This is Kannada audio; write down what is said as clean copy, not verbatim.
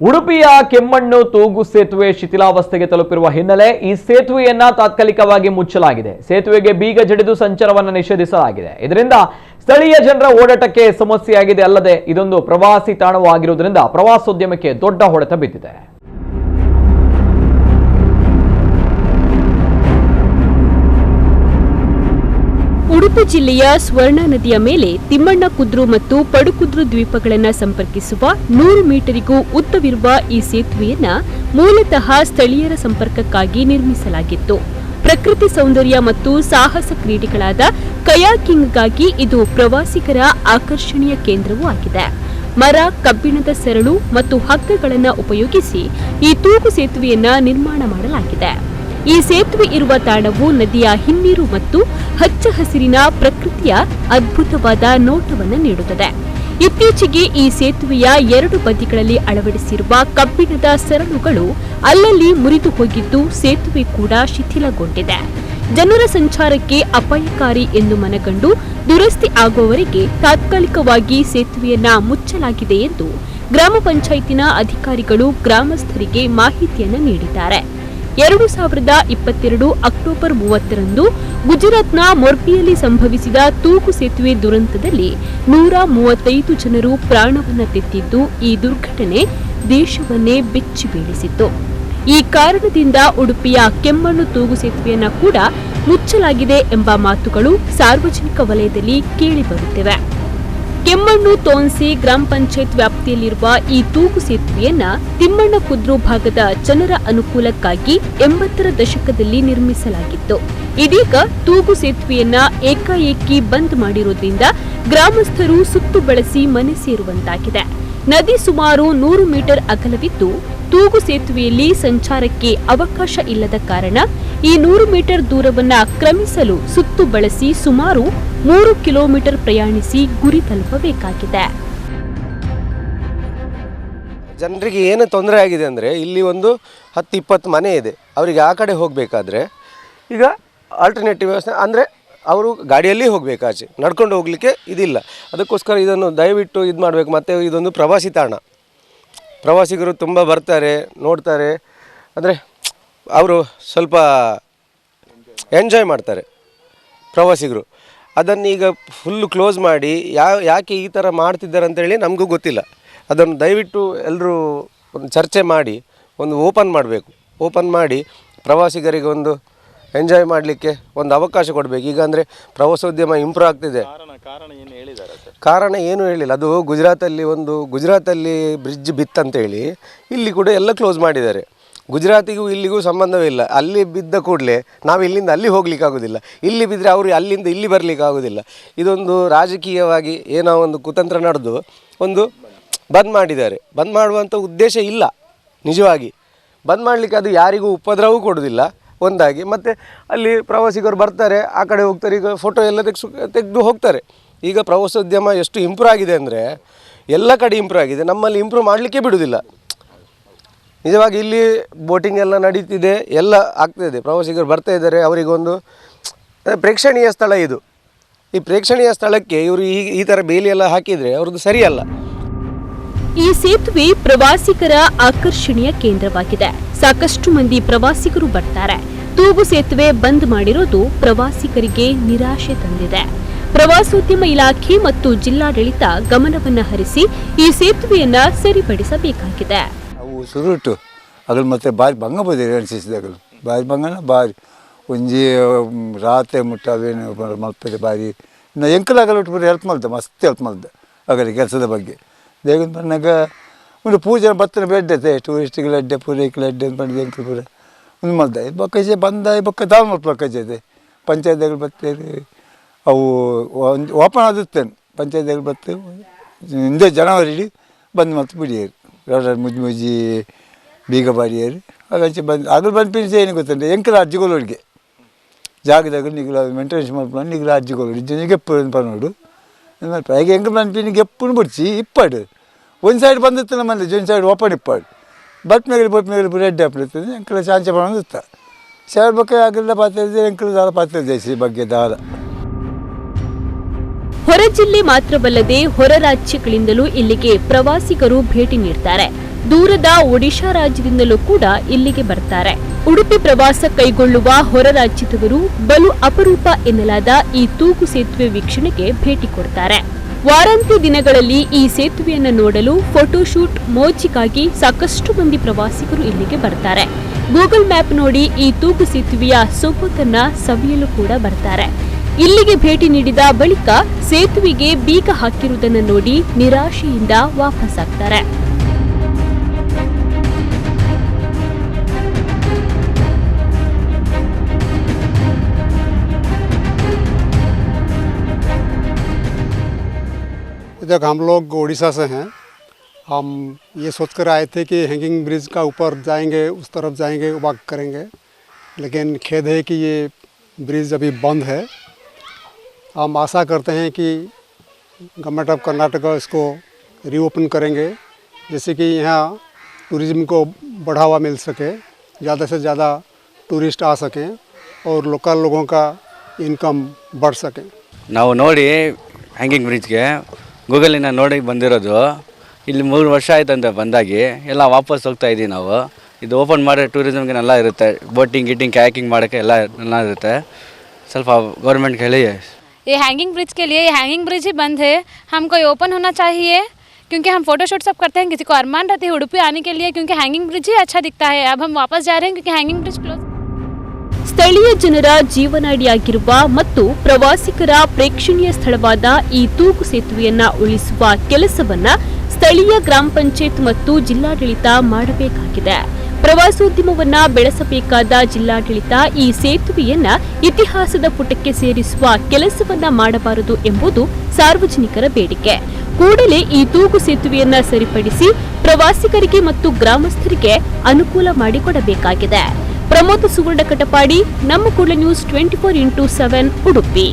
ಉಡುಪಿಯ ಕೆಮ್ಮಣ್ಣು ತೂಗು ಸೇತುವೆ ಶಿಥಿಲಾವಸ್ಥೆಗೆ ತಲುಪಿರುವ ಹಿನ್ನೆಲೆ ಈ ಸೇತುವೆಯನ್ನ ತಾತ್ಕಾಲಿಕವಾಗಿ ಮುಚ್ಚಲಾಗಿದೆ. ಸೇತುವೆಗೆ ಬೀಗ ಜಡಿದು ಸಂಚಾರವನ್ನು ನಿಷೇಧಿಸಲಾಗಿದೆ. ಇದರಿಂದ ಸ್ಥಳೀಯ ಜನರ ಓಡಾಟಕ್ಕೆ ಸಮಸ್ಯೆಯಾಗಿದೆ. ಅಲ್ಲದೆ ಇದೊಂದು ಪ್ರವಾಸಿ ತಾಣವೂ ಆಗಿರುವುದರಿಂದ ಪ್ರವಾಸೋದ್ಯಮಕ್ಕೆ ದೊಡ್ಡ ಹೊಡೆತ ಬಿದ್ದಿದೆ. ಉಡುಪಿ ಜಿಲ್ಲೆಯ ಸ್ವರ್ಣ ನದಿಯ ಮೇಲೆ ತಿಮ್ಮಣ್ಣ ಕುದ್ರು ಮತ್ತು ಪಡುಕುದ್ರು ದ್ವೀಪಗಳನ್ನು ಸಂಪರ್ಕಿಸುವ 100 ಮೀಟರಿಗೂ ಉದ್ದವಿರುವ ಈ ಸೇತುವೆಯನ್ನ ಮೂಲತಃ ಸ್ಥಳೀಯರ ಸಂಪರ್ಕಕ್ಕಾಗಿ ನಿರ್ಮಿಸಲಾಗಿತ್ತು. ಪ್ರಕೃತಿ ಸೌಂದರ್ಯ ಮತ್ತು ಸಾಹಸ ಕ್ರೀಡೆಗಳಾದ ಕಯಾಕಿಂಗ್ಗಾಗಿ ಇದು ಪ್ರವಾಸಿಗರ ಆಕರ್ಷಣೀಯ ಕೇಂದ್ರವೂ ಆಗಿದೆ. ಮರ, ಕಬ್ಬಿಣದ ಸರಳು ಮತ್ತು ಹಗ್ಗಗಳನ್ನು ಉಪಯೋಗಿಸಿ ಈ ತೂಗು ಸೇತುವೆಯನ್ನ ನಿರ್ಮಾಣ ಮಾಡಲಾಗಿದೆ. ಈ ಸೇತುವೆ ಇರುವ ತಾಣವು ನದಿಯ ಹಿನ್ನೀರು ಮತ್ತು ಹಚ್ಚ ಹಸಿರಿನ ಪ್ರಕೃತಿಯ ಅದ್ಭುತವಾದ ನೋಟವನ್ನು ನೀಡುತ್ತದೆ. ಇತ್ತೀಚೆಗೆ ಈ ಸೇತುವೆಯ 2 ಬದಿಗಳಲ್ಲಿ ಅಳವಡಿಸಿರುವ ಕಬ್ಬಿಣದ ಸರಳುಗಳು ಅಲ್ಲಲ್ಲಿ ಮುರಿದು ಹೋಗಿದ್ದು ಸೇತುವೆ ಕೂಡ ಶಿಥಿಲಗೊಂಡಿದೆ. ಜನರ ಸಂಚಾರಕ್ಕೆ ಅಪಾಯಕಾರಿ ಎಂದು ಮನಗಂಡು ದುರಸ್ತಿ ಆಗುವವರೆಗೆ ತಾತ್ಕಾಲಿಕವಾಗಿ ಸೇತುವೆಯನ್ನ ಮುಚ್ಚಲಾಗಿದೆ ಎಂದು ಗ್ರಾಮ ಪಂಚಾಯತಿನ ಅಧಿಕಾರಿಗಳು ಗ್ರಾಮಸ್ಥರಿಗೆ ಮಾಹಿತಿಯನ್ನು ನೀಡಿದ್ದಾರೆ. 2022 ಅಕ್ಟೋಬರ್ 30ರಂದು ಗುಜರಾತ್ನ ಮೊರ್ಬಿಯಲ್ಲಿ ಸಂಭವಿಸಿದ ತೂಗು ಸೇತುವೆ ದುರಂತದಲ್ಲಿ 135 ಜನರು ಪ್ರಾಣವನ್ನು ತೆತ್ತಿದ್ದು ಈ ದುರ್ಘಟನೆ ದೇಶವನ್ನೇ ಬೆಚ್ಚಿ ಬೀಳಿಸಿತ್ತು. ಈ ಕಾರಣದಿಂದ ಉಡುಪಿಯ ಕೆಮ್ಮಣ್ಣು ತೂಗು ಸೇತುವೆಯನ್ನ ಕೂಡ ಮುಚ್ಚಲಾಗಿದೆ ಎಂಬ ಮಾತುಗಳು ಸಾರ್ವಜನಿಕ ವಲಯದಲ್ಲಿ ಕೇಳಿಬರುತ್ತಿವೆ. ಕೆಮ್ಮಣ್ಣು ತೋನ್ಸಿ ಗ್ರಾಮ ಪಂಚಾಯತ್ ವ್ಯಾಪ್ತಿಯಲ್ಲಿರುವ ಈ ತೂಗು ಸೇತುವೆಯನ್ನ ತಿಮ್ಮಣ್ಣ ಕುದ್ರು ಭಾಗದ ಜನರ ಅನುಕೂಲಕ್ಕಾಗಿ 80ರ ದಶಕದಲ್ಲಿ ನಿರ್ಮಿಸಲಾಗಿತ್ತು. ಇದೀಗ ತೂಗು ಸೇತುವೆಯನ್ನ ಏಕಾಏಕಿ ಬಂದ್ ಮಾಡಿರುವುದರಿಂದ ಗ್ರಾಮಸ್ಥರು ಸುತ್ತು ಬಳಸಿ ಮನೆ ಸೇರುವಂತಾಗಿದೆ. ನದಿ ಸುಮಾರು 100 ಮೀಟರ್ ಅಗಲವಿದ್ದು ತೂಗು ಸೇತುವೆಯಲ್ಲಿ ಸಂಚಾರಕ್ಕೆ ಅವಕಾಶ ಇಲ್ಲದ ಕಾರಣ ಈ 100 ಮೀಟರ್ ದೂರವನ್ನ ಕ್ರಮಿಸಲು ಸುತ್ತು ಬಳಸಿ ಸುಮಾರು 3 ಕಿಲೋಮೀಟರ್ ಪ್ರಯಾಣಿಸಿ ಗುರಿ ತಲುಪಬೇಕಾಗಿದೆ. ಜನರಿಗೆ ಏನು ತೊಂದರೆ ಆಗಿದೆ ಅಂದರೆ ಇಲ್ಲಿ ಒಂದು 10-20 ಮನೆ ಇದೆ. ಅವರಿಗೆ ಆ ಕಡೆ ಹೋಗಬೇಕಾದ್ರೆ ಈಗ ಆಲ್ಟರ್ನೇಟಿವ್ ವ್ಯವಸ್ಥೆ ಅಂದರೆ ಅವರು ಗಾಡಿಯಲ್ಲಿ ಹೋಗಬೇಕು, ಆಚೆ ನಡ್ಕೊಂಡು ಹೋಗಲಿಕ್ಕೆ ಇದಿಲ್ಲ. ಅದಕ್ಕೋಸ್ಕರ ಇದನ್ನು ದಯವಿಟ್ಟು ಇದು ಮಾಡಬೇಕು. ಮತ್ತು ಇದೊಂದು ಪ್ರವಾಸಿ ತಾಣ, ಪ್ರವಾಸಿಗರು ತುಂಬ ಬರ್ತಾರೆ, ನೋಡ್ತಾರೆ. ಅಂದರೆ ಅವರು ಸ್ವಲ್ಪ ಎಂಜಾಯ್ ಮಾಡ್ತಾರೆ ಪ್ರವಾಸಿಗರು. ಅದನ್ನು ಈಗ ಫುಲ್ಲು ಕ್ಲೋಸ್ ಮಾಡಿ ಯಾಕೆ ಈ ಥರ ಮಾಡ್ತಿದ್ದಾರೆ ಅಂತೇಳಿ ನಮಗೂ ಗೊತ್ತಿಲ್ಲ. ಅದನ್ನು ದಯವಿಟ್ಟು ಎಲ್ಲರೂ ಒಂದು ಚರ್ಚೆ ಮಾಡಿ ಒಂದು ಓಪನ್ ಮಾಡಬೇಕು. ಓಪನ್ ಮಾಡಿ ಪ್ರವಾಸಿಗರಿಗೆ ಒಂದು ಎಂಜಾಯ್ ಮಾಡಲಿಕ್ಕೆ ಒಂದು ಅವಕಾಶ ಕೊಡಬೇಕು. ಈಗ ಅಂದರೆ ಪ್ರವಾಸೋದ್ಯಮ ಇಂಪ್ರೂವ್ ಆಗ್ತಿದೆ. ಕಾರಣ ಏನು ಹೇಳಿಲ್ಲ. ಅದು ಗುಜರಾತಲ್ಲಿ ಬ್ರಿಡ್ಜ್ ಬಿತ್ತಂತೇಳಿ ಇಲ್ಲಿ ಕೂಡ ಎಲ್ಲ ಕ್ಲೋಸ್ ಮಾಡಿದ್ದಾರೆ. ಗುಜರಾತಿಗೂ ಇಲ್ಲಿಗೂ ಸಂಬಂಧವೇ ಇಲ್ಲ. ಅಲ್ಲಿ ಬಿದ್ದ ಕೂಡಲೇ ನಾವು ಇಲ್ಲಿಂದ ಅಲ್ಲಿ ಹೋಗ್ಲಿಕ್ಕಾಗೋದಿಲ್ಲ, ಇಲ್ಲಿ ಬಿದ್ದರೆ ಅವರು ಅಲ್ಲಿಂದ ಇಲ್ಲಿ ಬರಲಿಕ್ಕಾಗೋದಿಲ್ಲ. ಇದೊಂದು ರಾಜಕೀಯವಾಗಿ ಏನೋ ಒಂದು ಕುತಂತ್ರ ನಡೆದು ಒಂದು ಬಂದ್ ಮಾಡಿದ್ದಾರೆ. ಬಂದ್ ಮಾಡುವಂಥ ಉದ್ದೇಶ ಇಲ್ಲ. ನಿಜವಾಗಿ ಬಂದ್ ಮಾಡಲಿಕ್ಕೆ ಅದು ಯಾರಿಗೂ ಉಪದ್ರವೂ ಕೊಡೋದಿಲ್ಲ ಒಂದಾಗಿ. ಮತ್ತು ಅಲ್ಲಿ ಪ್ರವಾಸಿಗರು ಬರ್ತಾರೆ, ಆ ಕಡೆ ಹೋಗ್ತಾರೆ, ಈಗ ಫೋಟೋ ಎಲ್ಲ ತೆಗೆದು ಹೋಗ್ತಾರೆ. ಈಗ ಪ್ರವಾಸೋದ್ಯಮ ಎಷ್ಟು ಇಂಪ್ರೂವ್ ಆಗಿದೆ ಅಂದರೆ ಎಲ್ಲ ಕಡೆ ಇಂಪ್ರೂವ್ ಆಗಿದೆ. ನಮ್ಮಲ್ಲಿ ಇಂಪ್ರೂವ್ ಮಾಡಲಿಕ್ಕೆ ಬಿಡೋದಿಲ್ಲ. ನಿಜವಾಗಿ ಇಲ್ಲಿ ಬೋಟಿಂಗ್ ಎಲ್ಲ ನಡೀತಿದೆ, ಎಲ್ಲ ಆಗ್ತಾಯಿದೆ. ಪ್ರವಾಸಿಗರು ಬರ್ತಾ ಇದ್ದಾರೆ. ಅವರಿಗೊಂದು ಪ್ರೇಕ್ಷಣೀಯ ಸ್ಥಳ ಇದು. ಈ ಪ್ರೇಕ್ಷಣೀಯ ಸ್ಥಳಕ್ಕೆ ಇವರು ಈ ಥರ ಬೇಲಿ ಎಲ್ಲ ಹಾಕಿದರೆ ಅವ್ರದ್ದು ಸರಿಯಲ್ಲ. ಈ ಸೇತುವೆ ಪ್ರವಾಸಿಗರ ಆಕರ್ಷಣೀಯ ಕೇಂದ್ರವಾಗಿದೆ. ಸಾಕಷ್ಟು ಮಂದಿ ಪ್ರವಾಸಿಗರು ಬರ್ತಾರೆ. ತೂಗು ಸೇತುವೆ ಬಂದ್ ಮಾಡಿರೋದು ಪ್ರವಾಸಿಗರಿಗೆ ನಿರಾಶೆ ತಂದಿದೆ. ಪ್ರವಾಸೋದ್ಯಮ ಇಲಾಖೆ ಮತ್ತು ಜಿಲ್ಲಾಡಳಿತ ಗಮನವನ್ನು ಹರಿಸಿ ಈ ಸೇತುವೆಯನ್ನ ಸರಿಪಡಿಸಬೇಕಾಗಿದೆ. ಅವು ಸುರುಟು ಅಗಲು ಮತ್ತೆ ಬಾರಿ ಭಂಗ ಬಂದಿದೆ ಅನಿಸಿಸಿದಾಗಲು ಬಾರಿ ಭಂಗನ ಬಾರಿ ಒಂಜಿ ರಾತ್ರಿ ಮುಟ್ಟ ಅವೇನು ಮಲ್ಪದೆ ಬಾರಿ ಇನ್ನು ಎಂಕಲಾಗಲು ಬಿಟ್ಟು ಹೆಲ್ಪ್ ಮಾಡ್ದೆ, ಮಸ್ತ್ ಹೆಲ್ಪ್ ಮಾಡ್ದೆ ಆಗಲಿ ಕೆಲಸದ ಬಗ್ಗೆ. ದೇವನ ಬಂದಾಗ ಒಂದು ಪೂಜೆ ಬತ್ತನ ಬೇಡ್ಡೆ ಟೂರಿಸ್ಟ್ಗಳ ಅಡ್ಡೆ ಪೂರೈಕಲ ಅಡ್ಡೆ ಅಂತ ಮಾಡಿದೆ ಎಂಕಲ್ ಪೂರ ಒಂದು ಮಾಡ್ದೆ. ಬಕ್ಕಜೆ ಬಂದ ಬಕ್ಕ ದಾಲ್ ಮಾಡ್ಬೇಕಜ್ಜೆ ಪಂಚಾಯತ್ಗಳು ಬರ್ತೇವೆ. ಅವು ಒಂದು ಓಪನ್ ಆದುತ್ತೇನೆ ಪಂಚಾಯತ್ಗಳು ಬರ್ತೇವೆ. ಹಿಂದೆ ಜನವರಿ ಬಂದು ಮತ್ತೆ ಬಿಡಿಯರು ಮುಜ್ಜಿ ಬೀಗ ಬಾರಿಯರು ಆಗಂಚೆ ಬಂದು ಆಗಲು ಬಂದು ಪಿನ್ಸಿ ಏನು ಗೊತ್ತಂದ್ರೆ ಎಂಕಲ ಅಜ್ಜಿಗೋಳಿಗೆ ಜಾಗದಾಗ ನಿಗಲ ಮೇಂಟೆನೆನ್ಸ್ ಮಾಡ್ಕೊಂಡು ನಿಗಲ ಅಜ್ಜಿಗೋಳು ಇಜ್ಜನಿಗೆ ಪನ್ನೋಡು ಈಗ ಎಂಕಲ್ ಬಂದು ಪಿನ್ನಿಗೆ ಎಪ್ಪು ಬಿಡ್ಸಿ ಇಪ್ಪಾಡು ಒಂದು ಸೈಡ್ ಬಂದಿತ್ತು ನಮ್ಮಲ್ಲಿ ಒಂದು ಸೈಡ್ ಓಪನ್ ಇಪ್ಪಾಡು ಬಟ್ ಮೇಲೆ ರೆಡ್ ಹಾಪಿರ್ತದೆ ಎಂಕಲ ಚಾಂಚೆ ಬಂದಿತ್ತ ಸೇರ್ಬೇಕು ಆಗಿಲ್ಲ ಪಾತ್ರೆ ಎಂಕಲ ದಾರ ಪಾತ್ರೆ ಜಯಿಸಿ ಬಗ್ಗೆ ದಾರ. ಹೊರ ಜಿಲ್ಲೆ ಮಾತ್ರವಲ್ಲದೆ ಹೊರ ರಾಜ್ಯಗಳಿಂದಲೂ ಇಲ್ಲಿಗೆ ಪ್ರವಾಸಿಗರು ಭೇಟಿ ನೀಡ್ತಾರೆ. ದೂರದ ಒಡಿಶಾ ರಾಜ್ಯದಿಂದಲೂ ಕೂಡ ಇಲ್ಲಿಗೆ ಬರ್ತಾರೆ. ಉಡುಪಿ ಪ್ರವಾಸ ಕೈಗೊಳ್ಳುವ ಹೊರ ರಾಜ್ಯದವರು ಬಲು ಅಪರೂಪ ಎನ್ನಲಾದ ಈ ತೂಗು ಸೇತುವೆ ವೀಕ್ಷಣೆಗೆ ಭೇಟಿ ಕೊಡ್ತಾರೆ. ವಾರಾಂತ್ಯ ದಿನಗಳಲ್ಲಿ ಈ ಸೇತುವೆಯನ್ನು ನೋಡಲು ಫೋಟೋಶೂಟ್ ಮೋಜಿಗಾಗಿ ಸಾಕಷ್ಟು ಮಂದಿ ಪ್ರವಾಸಿಗರು ಇಲ್ಲಿಗೆ ಬರ್ತಾರೆ. ಗೂಗಲ್ ಮ್ಯಾಪ್ ನೋಡಿ ಈ ತೂಗು ಸೇತುವೆಯ ಸೊಬಗನ್ನ ಸವಿಯಲು ಕೂಡ ಬರ್ತಾರೆ. ಇಲ್ಲಿಗೆ ಭೇಟಿ ನೀಡಿದ ಬಳಿಕ ಸೇತುವೆಗೆ ಬೀಗ ಹಾಕಿರುವುದನ್ನು ನೋಡಿ ನಿರಾಶೆಯಿಂದ ವಾಪಸ್ಸಾಗ್ತಾರೆ. जब हम लोग उड़ीसा से हैं, हम ये सोच कर आए थे कि हैंगिंग ब्रिज का ऊपर जाएंगे, उस तरफ जाएंगे, वॉक करेंगे, लेकिन खेद है कि ये ब्रिज अभी बंद है। हम आशा करते हैं कि गवर्नमेंट ऑफ कर्नाटक इसको रीओपन करेंगे, जैसे कि यहाँ टूरिज़्म को बढ़ावा मिल सके, ज़्यादा से ज़्यादा टूरिस्ट आ सकें और लोकल लोगों का इनकम बढ़ सके। ನಾವು ನೋಡಿ ಹ್ಯಾಂಗಿಂಗ್ ಬ್ರಿಡ್ಜ್ಗೆ ಗೂಗಲಿನ ನೋಡಿ ಬಂದಿರೋದು. ಇಲ್ಲಿ 3 ವರ್ಷ ಆಯ್ತಂತೆ ಬಂದಾಗಿ, ಎಲ್ಲ ವಾಪಸ್ ಹೋಗ್ತಾ ಇದ್ದೀವಿ ನಾವು. ಇದು ಓಪನ್ ಮಾಡಿ ಟೂರಿಸಮ್ಗೆ ಎಲ್ಲ ಇರುತ್ತೆ, ಬೋಟಿಂಗ್ ಗಿಟಿಂಗ್ ಕ್ಯಾಕಿಂಗ್ ಮಾಡೋಕ್ಕೆ ಎಲ್ಲ ಇರುತ್ತೆ. ಸ್ವಲ್ಪ ಗೌರ್ಮೆಂಟ್ಗೆ ಹೇಳಿ. ये हैंगिंग ब्रिज के लिए, ये हैंगिंग ब्रिज ही बंद है, हमको ये ओपन होना चाहिए, क्योंकि हम फोटोशूट सब करते हैं. किसी को अरमान रहती है उडुपी आने के लिए, क्योंकि हैंगिंग ब्रिज ही अच्छा दिखता है. अब हम वापस जा रहे हैं क्योंकि हैंगिंग ब्रिज क्लोज. ಸ್ಥಳೀಯ ಜನರ ಜೀವನಾಡಿಯಾಗಿರುವ ಮತ್ತು ಪ್ರವಾಸಿಗರ ಪ್ರೇಕ್ಷಣೀಯ ಸ್ಥಳವಾದ ಈ ತೂಗು ಸೇತುವೆಯನ್ನ ಉಳಿಸುವ ಕೆಲಸವನ್ನ ಸ್ಥಳೀಯ ಗ್ರಾಮ ಪಂಚಾಯತ್ ಮತ್ತು ಜಿಲ್ಲಾಡಳಿತ ಮಾಡಬೇಕಾಗಿದೆ. ಪ್ರವಾಸೋದ್ಯಮವನ್ನ ಬೆಳೆಸಬೇಕಾದ ಜಿಲ್ಲಾಡಳಿತ ಈ ಸೇತುವೆಯನ್ನ ಇತಿಹಾಸದ ಪುಟಕ್ಕೆ ಸೇರಿಸುವ ಕೆಲಸವನ್ನ ಮಾಡಬಾರದು ಎಂಬುದು ಸಾರ್ವಜನಿಕರ ಬೇಡಿಕೆ. ಕೂಡಲೇ ಈ ತೂಗು ಸೇತುವೆಯನ್ನ ಸರಿಪಡಿಸಿ ಪ್ರವಾಸಿಗರಿಗೆ ಮತ್ತು ಗ್ರಾಮಸ್ಥರಿಗೆ ಅನುಕೂಲ ಮಾಡಿಕೊಡಬೇಕಾಗಿದೆ. ಪ್ರಮೋದ್ ಸುವರ್ಣ ಕಟಪಾಡಿ, ನಮ್ಮ ಕೂಡಲ ನ್ಯೂಸ್ 24x7 ಉಡುಪಿ.